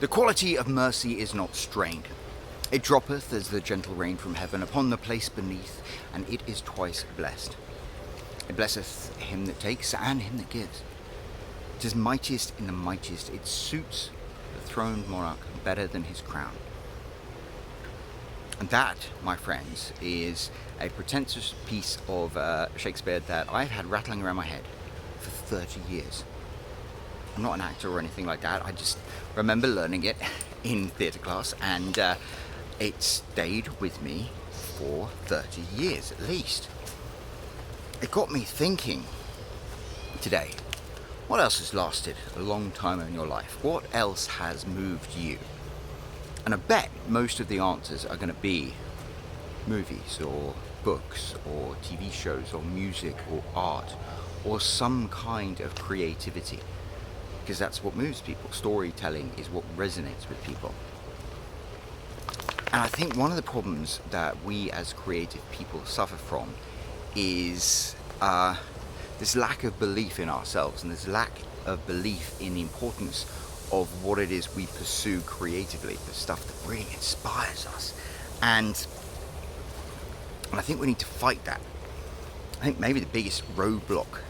The quality of mercy is not strained. It droppeth as the gentle rain from heaven upon the place beneath, and it is twice blessed. It blesseth him that takes and him that gives. It is mightiest in the mightiest. It suits the throned monarch better than his crown. And that, my friends, is a pretentious piece of Shakespeare that I've had rattling around my head for 30 years. I'm not an actor or anything like that. I just remember learning it in theatre class, and it stayed with me for 30 years at least. It got me thinking today, what else has lasted a long time in your life? What else has moved you? And I bet most of the answers are going to be movies or books or TV shows or music or art or some kind of creativity, because that's what moves people. Storytelling is what resonates with people. And I think one of the problems that we as creative people suffer from is this lack of belief in ourselves and this lack of belief in the importance of what it is we pursue creatively, the stuff that really inspires us. And I think we need to fight that. I think maybe the biggest roadblock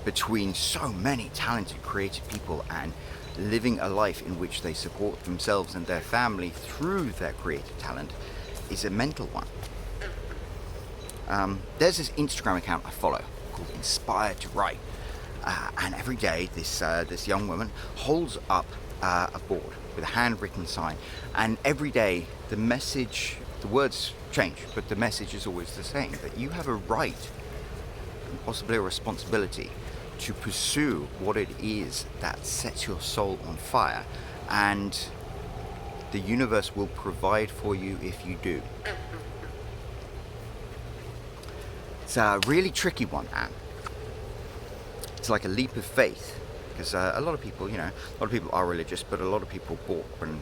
between so many talented creative people and living a life in which they support themselves and their family through their creative talent is a mental one. There's this Instagram account I follow called Inspired to Write. And every day this young woman holds up a board with a handwritten sign, and every day the words change, but the message is always the same, that you have a right and possibly a responsibility to pursue what it is that sets your soul on fire, and the universe will provide for you if you do. It's a really tricky one, Anne. It's like a leap of faith, because a lot of people are religious, but a lot of people balk when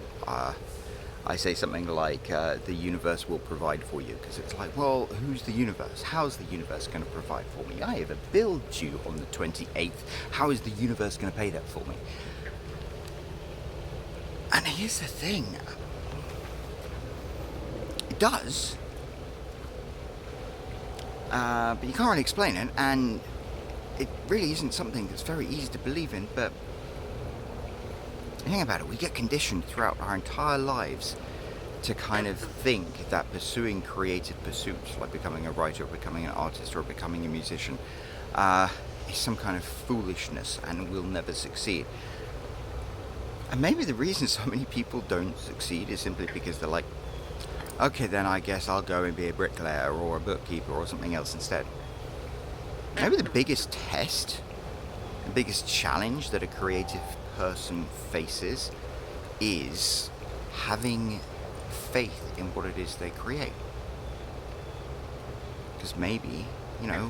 I say something like the universe will provide for you, because it's like, well, who's the universe? How's the universe going to provide for me? I have a bill due on the 28th. How is the universe going to pay that for me? And here's the thing. It does, but you can't really explain it, and it really isn't something that's very easy to believe in. But think about it, we get conditioned throughout our entire lives to kind of think that pursuing creative pursuits, like becoming a writer or becoming an artist or becoming a musician, is some kind of foolishness and will never succeed. And maybe the reason so many people don't succeed is simply because they're like, okay, then I guess I'll go and be a bricklayer or a bookkeeper or something else instead. Maybe the biggest test, the biggest challenge that a creative person faces is having faith in what it is they create. Because maybe,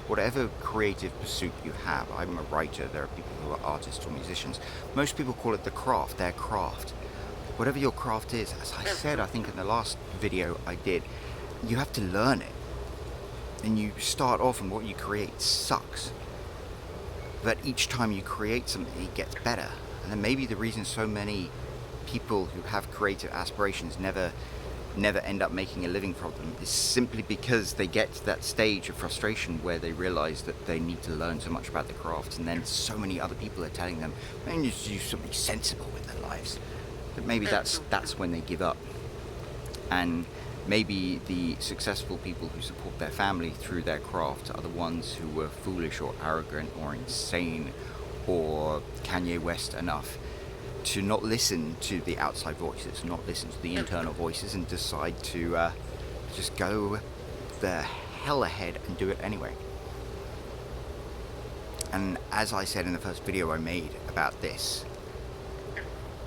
whatever creative pursuit you have, I'm a writer, there are people who are artists or musicians, most people call it the craft, their craft. Whatever your craft is, as I said, I think in the last video I did, you have to learn it. And you start off and what you create sucks. But each time you create something, it gets better. And then maybe the reason so many people who have creative aspirations never end up making a living from them is simply because they get to that stage of frustration where they realize that they need to learn so much about the craft, and then so many other people are telling them, they need to do something sensible with their lives. But maybe that's when they give up. And maybe the successful people who support their family through their craft are the ones who were foolish or arrogant or insane or Kanye West enough to not listen to the outside voices, not listen to the internal voices, and decide to just go the hell ahead and do it anyway. And as I said in the first video I made about this,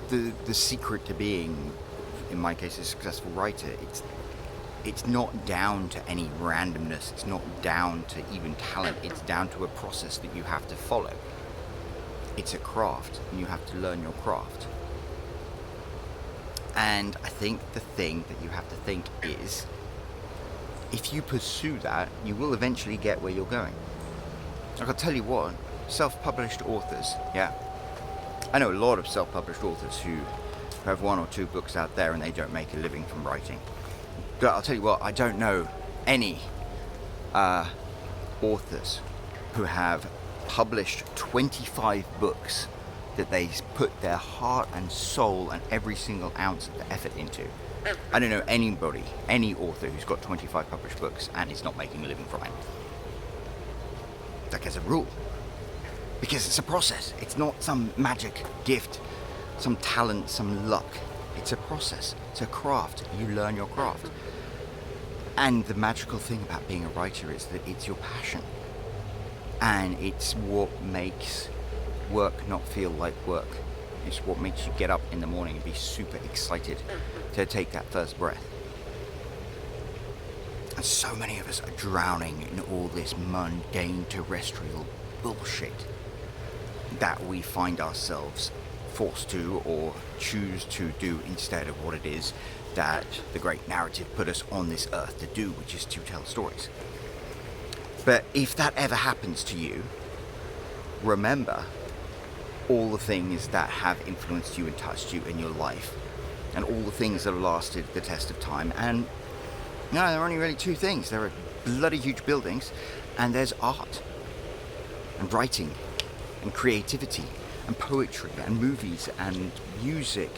the secret to being, in my case, a successful writer, it's not down to any randomness, it's not down to even talent, it's down to a process that you have to follow. It's a craft, and you have to learn your craft. And I think the thing that you have to think is, if you pursue that, you will eventually get where you're going. Like, I'll tell you what, self-published authors, yeah, I know a lot of self-published authors who who have 1 or 2 books out there and they don't make a living from writing. But I'll tell you what, I don't know any authors who have published 25 books that they put their heart and soul and every single ounce of the effort into. I don't know anybody, any author who's got 25 published books and is not making a living from it. Like as a rule. Because it's a process. It's not some magic gift, some talent, some luck. It's a process. It's a craft. You learn your craft. And the magical thing about being a writer is that it's your passion. And it's what makes work not feel like work. It's what makes you get up in the morning and be super excited to take that first breath. And so many of us are drowning in all this mundane terrestrial bullshit that we find ourselves forced to or choose to do instead of what it is that the great narrative put us on this earth to do, which is to tell stories. But if that ever happens to you, remember all the things that have influenced you and touched you in your life, and all the things that have lasted the test of time. And no, there are only really 2 things. There are bloody huge buildings, and there's art, and writing, and creativity, and poetry, and movies, and music.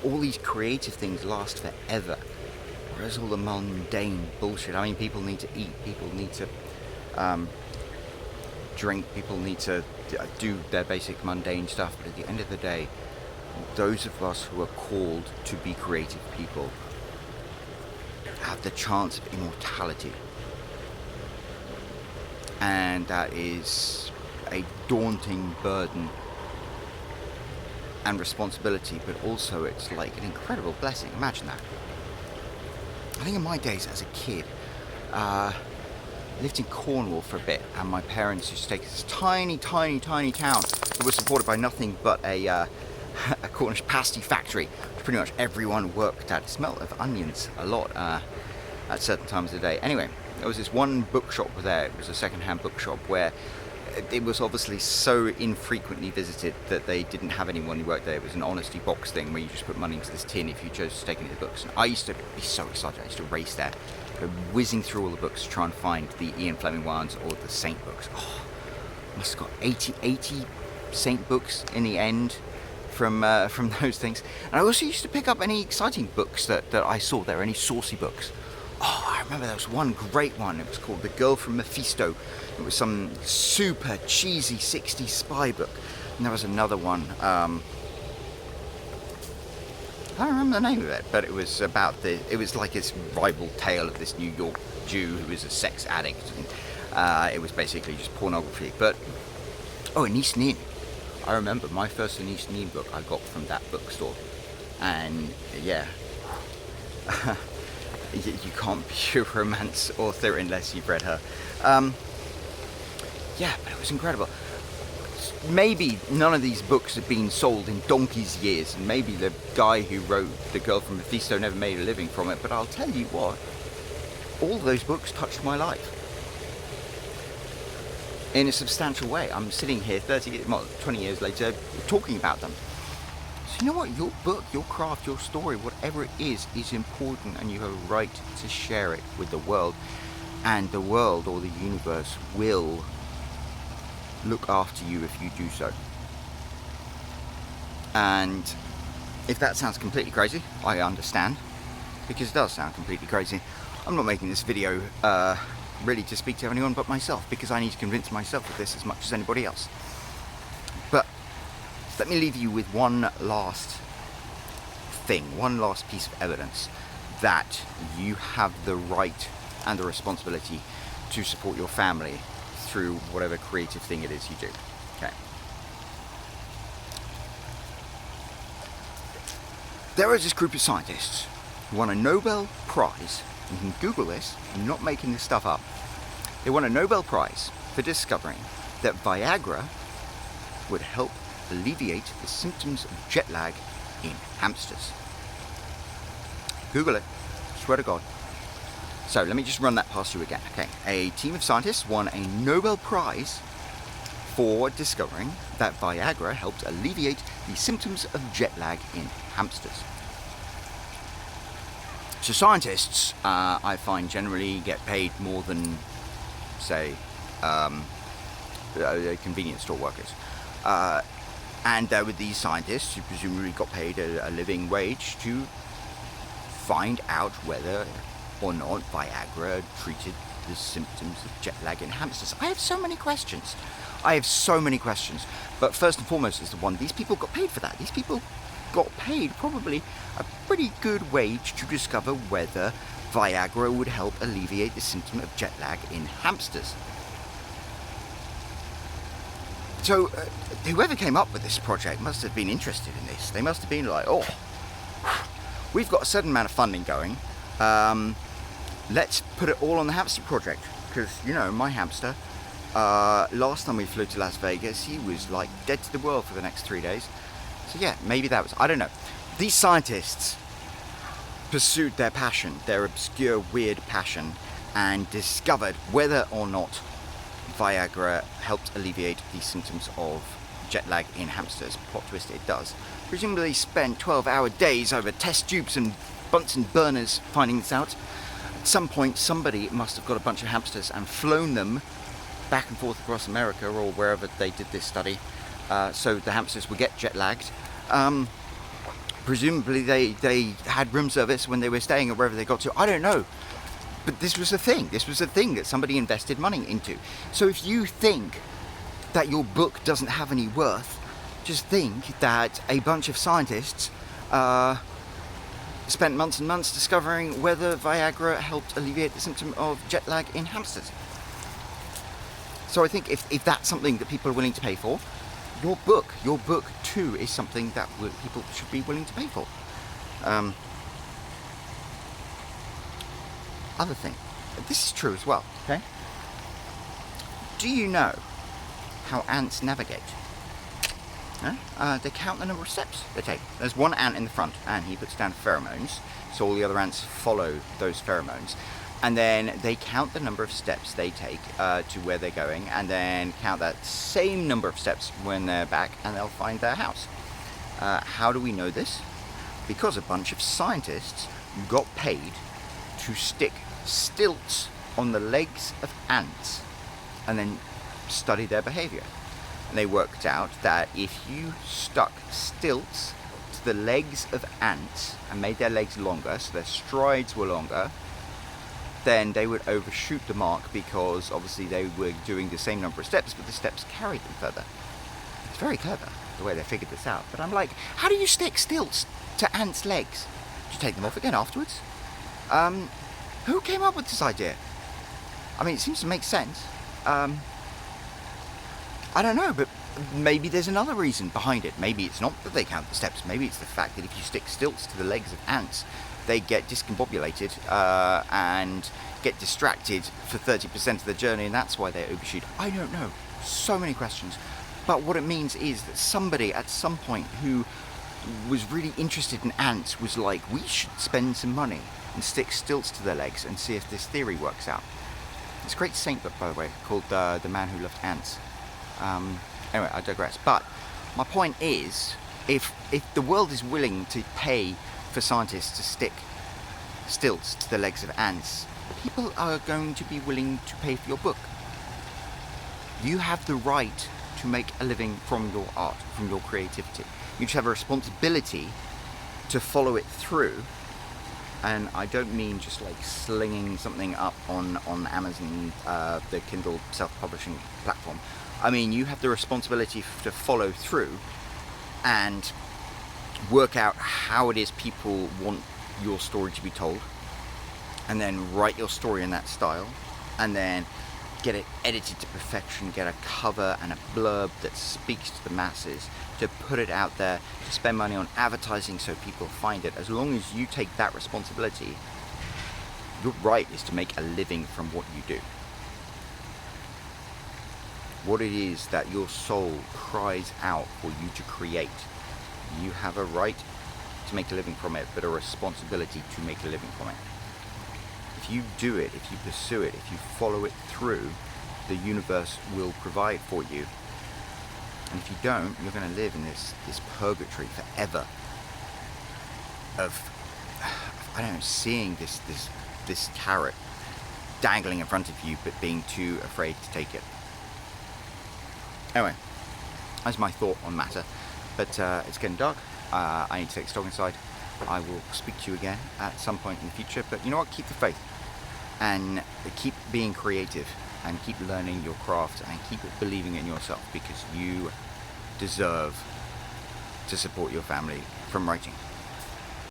All these creative things last forever, whereas all the mundane bullshit, I mean, people need to eat, people need to drink, people need to do their basic mundane stuff, but at the end of the day, those of us who are called to be creative people have the chance of immortality. And that is a daunting burden and responsibility, but also it's like an incredible blessing. Imagine that. I think in my days as a kid, I lived in Cornwall for a bit, and my parents used to take this tiny town that was supported by nothing but a Cornish pasty factory, which pretty much everyone worked at. It smelled of onions a lot at certain times of the day. Anyway, there was this one bookshop there. It was a second-hand bookshop where it was obviously so infrequently visited that they didn't have anyone who worked there. It was an honesty box thing where you just put money into this tin if you chose to take any of the books. And I used to be so excited. I used to race there, go whizzing through all the books to try and find the Ian Fleming ones or the Saint books. Oh, must have got 80 Saint books in the end from those things. And I also used to pick up any exciting books that I saw there, any saucy books. Oh, I remember there was one great one. It was called The Girl from Mephisto. It was some super cheesy 60s spy book. And there was another one. I don't remember the name of it, but it was about it was like this rival tale of this New York Jew who was a sex addict. And it was basically just pornography. But, Anais Nin. I remember my first Anais Nin book I got from that bookstore. And, yeah. You can't be a romance author unless you've read her. Yeah, but it was incredible. Maybe none of these books have been sold in donkey's years, and maybe the guy who wrote The Girl from Mephisto never made a living from it, but I'll tell you what, all those books touched my life. In a substantial way. I'm sitting here 20 years later talking about them. So you know what, your book, your craft, your story, whatever it is important, and you have a right to share it with the world. And the world or the universe will look after you if you do so. And if that sounds completely crazy, I understand, because it does sound completely crazy. I'm not making this video really to speak to anyone but myself, because I need to convince myself of this as much as anybody else. But let me leave you with one last thing, one last piece of evidence that you have the right and the responsibility to support your family through whatever creative thing it is you do. Okay. There is this group of scientists who won a Nobel Prize. You can Google this, I'm not making this stuff up. They won a Nobel Prize for discovering that Viagra would help alleviate the symptoms of jet lag in hamsters. Google it, swear to God. So let me just run that past you again. Okay, a team of scientists won a Nobel Prize for discovering that Viagra helped alleviate the symptoms of jet lag in hamsters. So scientists, I find, generally get paid more than, say, convenience store workers. And with these scientists, who presumably got paid a living wage to find out whether or not Viagra treated the symptoms of jet lag in hamsters. I have so many questions. But first and foremost is the one, these people got paid for that. These people got paid probably a pretty good wage to discover whether Viagra would help alleviate the symptom of jet lag in hamsters. So whoever came up with this project must have been interested in this. They must have been like, oh, we've got a certain amount of funding going. Let's put it all on the hamster project. Because, you know, my hamster, last time we flew to Las Vegas, he was like dead to the world for the next 3 days. So yeah, maybe that was, I don't know. These scientists pursued their passion, their obscure, weird passion, and discovered whether or not Viagra helped alleviate the symptoms of jet lag in hamsters. Plot twist, it does. Presumably spent 12-hour days over test tubes and Bunsen burners finding this out. At some point, somebody must have got a bunch of hamsters and flown them back and forth across America or wherever they did this study, so the hamsters would get jet lagged. Presumably they had room service when they were staying or wherever they got to. I don't know. But this was a thing. This was a thing that somebody invested money into. So if you think that your book doesn't have any worth, just think that a bunch of scientists spent months and months discovering whether Viagra helped alleviate the symptom of jet lag in hamsters. So I think if that's something that people are willing to pay for, your book too is something that people should be willing to pay for. Other thing, this is true as well, okay? Do you know how ants navigate? They count the number of steps they take. There's one ant in the front, and he puts down pheromones, so all the other ants follow those pheromones. And then they count the number of steps they take to where they're going, and then count that same number of steps when they're back, and they'll find their house. How do we know this? Because a bunch of scientists got paid to stick stilts on the legs of ants and then study their behavior. And they worked out that if you stuck stilts to the legs of ants and made their legs longer, so their strides were longer, then they would overshoot the mark, because obviously they were doing the same number of steps, but the steps carried them further. It's very clever the way they figured this out. But I'm like, how do you stick stilts to ants' legs? Do you take them off again afterwards? Who came up with this idea? I mean, it seems to make sense. I don't know, but maybe there's another reason behind it. Maybe it's not that they count the steps. Maybe it's the fact that if you stick stilts to the legs of ants, they get discombobulated and get distracted for 30% of the journey, and that's why they overshoot. I don't know. So many questions. But what it means is that somebody at some point who was really interested in ants was like, we should spend some money and stick stilts to their legs and see if this theory works out. It's a great saint book, by the way, called The Man Who Loved Ants. Anyway, I digress. But my point is, if the world is willing to pay for scientists to stick stilts to the legs of ants, people are going to be willing to pay for your book. You have the right to make a living from your art, from your creativity. You just have a responsibility to follow it through. And I don't mean just like slinging something up on Amazon, the Kindle self-publishing platform. I mean, you have the responsibility to follow through and work out how it is people want your story to be told, and then write your story in that style, and then get it edited to perfection, get a cover and a blurb that speaks to the masses, to put it out there, to spend money on advertising so people find it. As long as you take that responsibility, your right is to make a living from what you do. What it is that your soul cries out for you to create, you have a right to make a living from it, but a responsibility to make a living from it. If you do it, if you pursue it, if you follow it through, the universe will provide for you. And if you don't, you're going to live in this purgatory forever. of I don't know, seeing this carrot dangling in front of you, but being too afraid to take it. Anyway, that's my thought on the matter. But it's getting dark. I need to take stock inside. I will speak to you again at some point in the future. But you know what? Keep the faith and keep being creative and keep learning your craft and keep believing in yourself, because you deserve to support your family from writing.